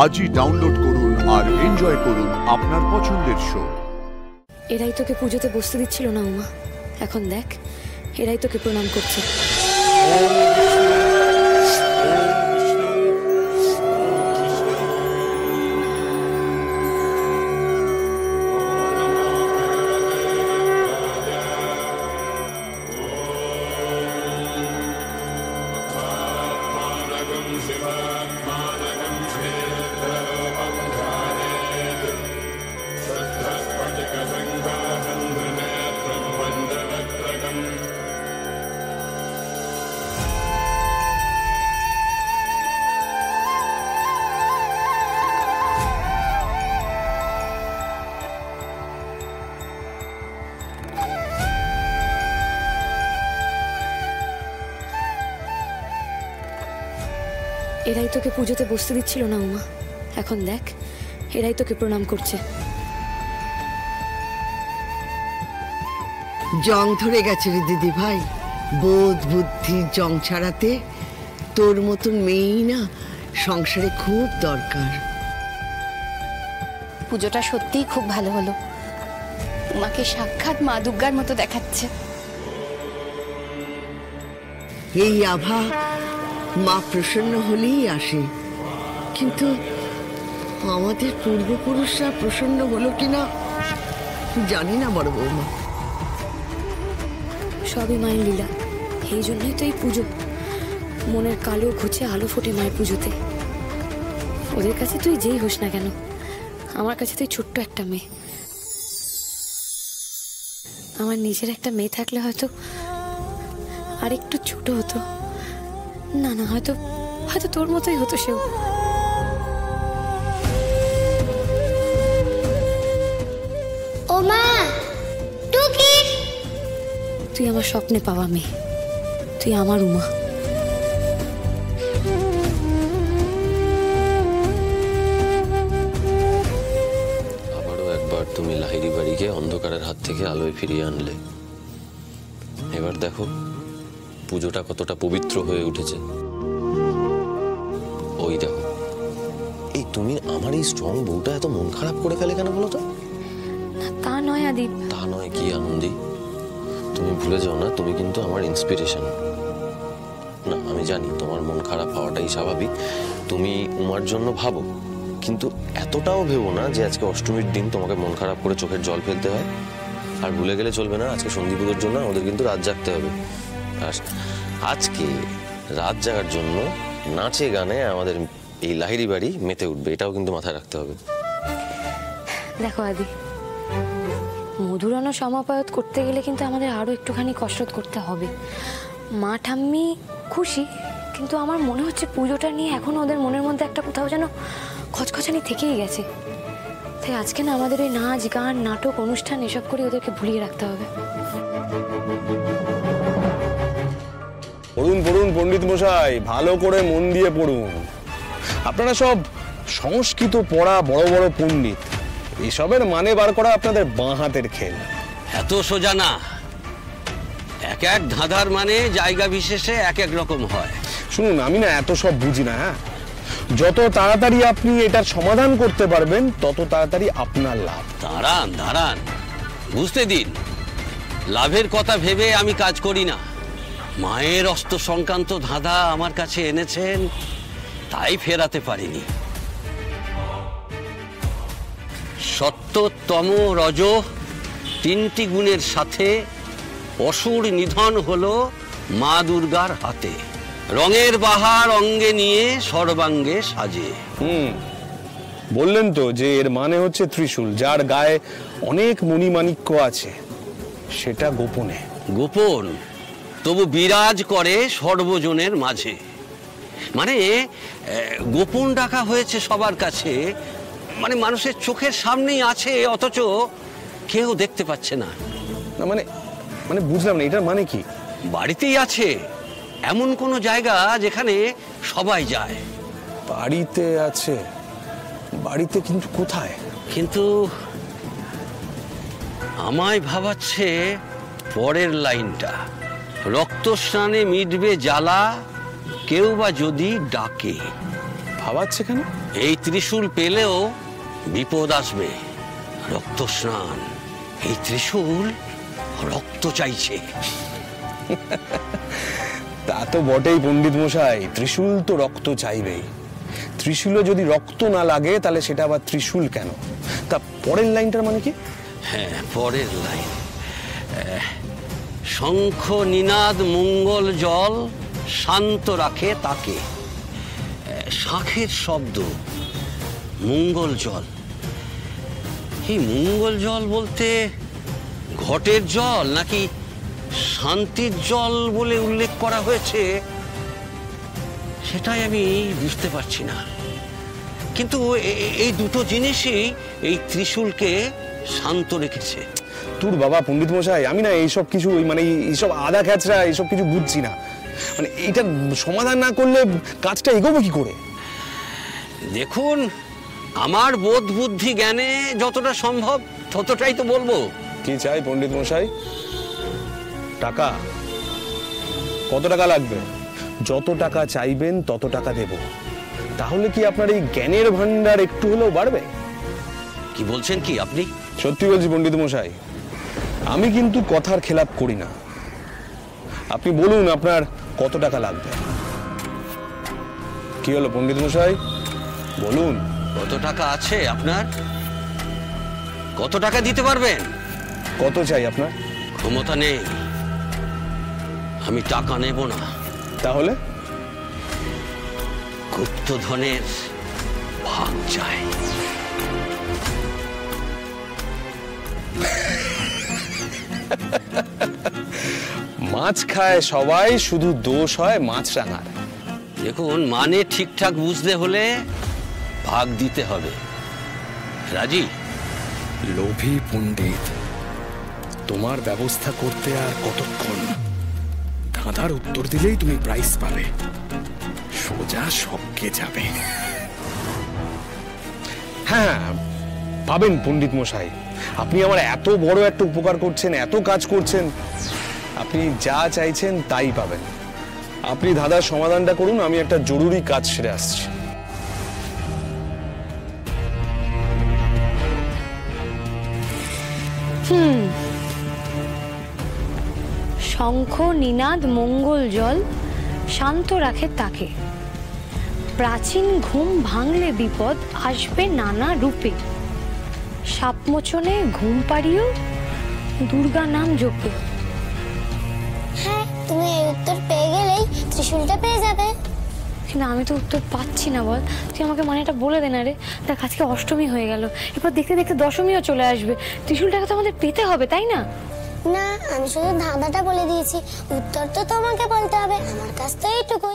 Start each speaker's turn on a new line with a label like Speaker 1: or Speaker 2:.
Speaker 1: আজই ডাউনলোড করুন আর এনজয় করুন আপনার পছন্দের শো।
Speaker 2: এরাই তোকে পুজোতে বসতে দিচ্ছিল না উমা, এখন দেখ এরাই তোকে প্রণাম করছে। এরাই তোকে পুজোতে বসতে দিচ্ছিল না উমা, এখন দেখ এরাই তোকে প্রণাম করছে।
Speaker 3: জং ধরে গেছে রে দিদি ভাই, বোধ বুদ্ধি জং ছাড়াতে তোর মতন মেয়েই না সংসারে খুব দরকার।
Speaker 4: পুজোটা সত্যিই খুব ভালো হলো, উমাকে সাক্ষাৎ মা দুর্গার মতো দেখাচ্ছে।
Speaker 3: এই আভা মা প্রসন্ন হলেই আসে, কিন্তু আমাদের পূর্বপুরুষরা প্রসন্ন হলো কিনা জানি না বড় বৌমা।
Speaker 2: সবই মায়ের লীলা, এই জন্যই তো এই পুজো। মনের কালো ঘুচে আলো ফোটে মায়ের পুজোতে। ওদের কাছে তুই যেই হোস না কেন, আমার কাছে তুই ছোট্ট একটা মেয়ে। আমার নিজের একটা মেয়ে থাকলে হয়তো আর একটু ছোট হতো, না না হয়তো হয়তো তোর মতোই হতো সেও।
Speaker 5: ও মা, টুকি,
Speaker 2: তুই আমার স্বপ্নে পাওয়া মেয়ে, তুই আমার উমা।
Speaker 6: আবারও একবার তুমি লাহিড়ী বাড়িকে অন্ধকারের হাত থেকে আলোয় ফিরিয়ে আনলে। এবার দেখো পুজোটা কতটা পবিত্র হয়ে উঠেছে। ওই দেখো, এই তুমি আমার এই স্ট্রং বউটা এত মন খারাপ করে ফেলে কেন বলো তো?
Speaker 2: তা নয় আদি।
Speaker 6: তা নয় কি আনন্দি, তুমি ভুলে যাও না তুমি কিন্তু আমার ইন্সপিরেশন। না আমি জানি তোমার মন খারাপ হওয়াটাই স্বাভাবিক, তুমি উমার জন্য ভাবো, কিন্তু এতটাও ভেবো না যে আজকে অষ্টমীর দিন তোমাকে মন খারাপ করে চোখের জল ফেলতে হয়। আর ভুলে গেলে চলবে না, আজকে সন্ধি পুজোর জন্য আমাদের কিন্তু রাত জাগতে হবে। আজকে রাত জাগার জন্য নাচে গানে আমাদের এই লাহিড়ী বাড়ি মেতে উঠবে, এটাও কিন্তু মাথায় রাখতে হবে।
Speaker 2: দেখো আদি, মধুরানো সমাপ্যায়ত করতে গেলে কিন্তু আমাদের আরো একটুখানি কসরত করতে হবে। মা ঠাম্মি খুশি, কিন্তু আমার মনে হচ্ছে পুজোটা নিয়ে এখনো ওদের মনের মধ্যে একটা কোথাও যেন খচখচানি থেকেই গেছে। তাই আজকে না আমাদের ওই নাচ গান নাটক অনুষ্ঠান এসব করে ওদেরকে ভুলিয়ে রাখতে হবে।
Speaker 7: পড়ুন পড়ুন পণ্ডিত মশাই, ভালো করে মন দিয়ে পড়ুন। আপনারা সব সংস্কৃত পড়া বড় বড় পণ্ডিত, এসবের মানে বার করা আপনাদের বাঁ হাতের খেল।
Speaker 8: এত সোজা না, এক এক ধাঁধার মানে জায়গা বিশেষে এক এক রকম হয়।
Speaker 7: শুনুন, আমি না এত সব বুঝি না। হ্যাঁ, যত তাড়াতাড়ি আপনি এটার সমাধান করতে পারবেন তত তাড়াতাড়ি আপনার লাভ।
Speaker 8: দাঁড়ান দাঁড়ান, বুঝতে দিন। লাভের কথা ভেবে আমি কাজ করি না। মায়ের অস্ত্র সংক্রান্ত ধাঁধা আমার কাছে এনেছেন, তাই ফেরাতে পারিনি। সত্যতম রজ তিনটি গুণের সাথে অসুর নিধন হলো মা দুর্গার হাতে। রঙের বাহার অঙ্গে নিয়ে সর্বাঙ্গে সাজে।
Speaker 7: বললেন তো যে এর মানে হচ্ছে ত্রিশূল, যার গায়ে অনেক মণিমাণিক্য আছে, সেটা গোপনে।
Speaker 8: গোপন তবু বিরাজ করে সর্বজনের মাঝে। মানে গোপন রাখা হয়েছে সবার কাছে, মানে মানুষের চোখের সামনেই আছে, অথচ কেউ দেখতে পাচ্ছে না।
Speaker 7: মানে মানে বুঝলাম না, এটার মানে কি?
Speaker 8: বাড়িতেই আছে, এমন কোনো জায়গা যেখানে সবাই যায়।
Speaker 7: বাড়িতে আছে? বাড়িতে কিন্তু কোথায়?
Speaker 8: কিন্তু আমায় ভাবাচ্ছে পরের লাইনটা। রক্ত স্নানে মিটবে জ্বালা, কেউ বা যদি ডাকে।
Speaker 7: ভাবাচ্ছে কেন?
Speaker 8: এই ত্রিশূল পেলেও বিপদ আসবে, রক্ত স্নান। এই ত্রিশূল রক্ত চাইছে।
Speaker 7: তা তো বটেই পণ্ডিত মশাই, ত্রিশূল তো রক্ত চাইবেই। ত্রিশূলে যদি রক্ত না লাগে তাহলে সেটা আবার ত্রিশূল কেন? তা পরের লাইনটার মানে কি?
Speaker 8: হ্যাঁ, পরের লাইন, শঙ্খ নিনাদ মঙ্গল জল শান্ত রাখে তাকে। শাঁখের শব্দ, মঙ্গল জল। এই মঙ্গল জল বলতে ঘটের জল নাকি শান্তির জল বলে উল্লেখ করা হয়েছে, সেটাই আমি বুঝতে পারছি না। কিন্তু এই দুটো জিনিসই এই ত্রিশূলকে শান্ত রেখেছে।
Speaker 7: তোর বাবা পণ্ডিত মশাই, আমি না এইসব কিছু মানে এইসব আদা খ্যাচরা এইসব কিছু বুঝছি না। মানে এইটা সমাধান না করলে কাজটা এগোবে কি করে?
Speaker 8: দেখুন, আমার বোধ বুদ্ধি জ্ঞানে যতটা সম্ভব ততটাই তো বলবো।
Speaker 7: কি চাই পণ্ডিত মশাই? টাকা? কত টাকা লাগবে? যত টাকা চাইবেন তত টাকা দেব। তাহলে কি আপনার এই জ্ঞানের ভান্ডার একটু হলেও বাড়বে?
Speaker 8: কি বলছেন কি আপনি?
Speaker 7: সত্যি বলছি পণ্ডিত মশাই, আমি কিন্তু কথার খেলাপ করি না। আপনি বলুন আপনার কত টাকা লাগবে। কি হলো পণ্ডিত মশাই, বলুন।
Speaker 8: কত টাকা আছে আপনার? কত টাকা দিতে পারবেন?
Speaker 7: কত চাই আপনার?
Speaker 8: ক্ষমতা নেই, আমি টাকা নেব না।
Speaker 7: তাহলে?
Speaker 8: গুপ্তধনের ভাগ চাই।
Speaker 7: মাছ খায় সবাই, শুধু দোষ হয় মাছরাঙার।
Speaker 8: দেখুন, মানে ঠিকঠাক বুঝতে হলে ভাগ দিতে হবে। রাজি?
Speaker 9: লোভী পণ্ডিত, তোমার ব্যবস্থা করতে আর কতক্ষণ? ধাঁধার উত্তর দিলেই তুমি প্রাইজ পাবে, সোজা শখকে যাবে।
Speaker 7: হ্যাঁ, পাবেন পণ্ডিত মশাই। আপনি আমার এত বড় একটা উপকার করছেন, এত কাজ করছেন, আপনি যা চাইছেন তাই পাবেন। আপনি ধাঁধার সমাধানটা করুন, আমি একটা জরুরি কাজ সেরে আসছি।
Speaker 2: শঙ্খ নিনাদ মঙ্গল জল শান্ত রাখে তাকে। প্রাচীন ঘুম ভাঙলে বিপদ আসবে নানা রূপে। সাপমোচনে ঘুম পাড়িও দুর্গা নাম জপে।
Speaker 5: হ্যাঁ, তুমি এই উত্তর পেয়ে গেলেই ত্রিশূলটা পেয়ে যাবে।
Speaker 2: কিন্তু আমি তো উত্তর পাচ্ছি না। বল, তুই আমাকে মানেটা বলে দে না রে। দেখ, আজকে অষ্টমী হয়ে গেল, এরপর দেখতে দেখতে দশমীও চলে আসবে। ত্রিশূলটাকে তো আমাদের পেতে হবে, তাই না?
Speaker 5: না, আমি শুধু ধাঁধাটা বলে দিয়েছি, উত্তর তো তোমাকে বলতে হবে। আমার কাছ তো এইটুকু।